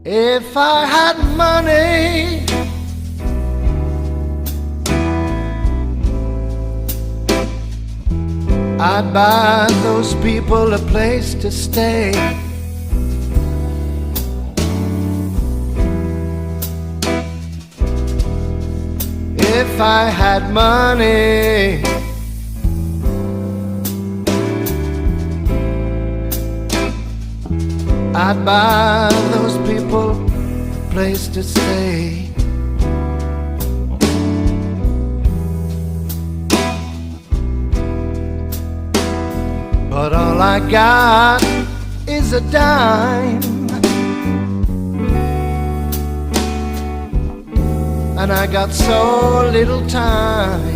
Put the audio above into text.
If I had money, I'd buy those people a place to stay. If I had money, I'd buy those people a place to stay. But all I got is a dime, and I got so little time.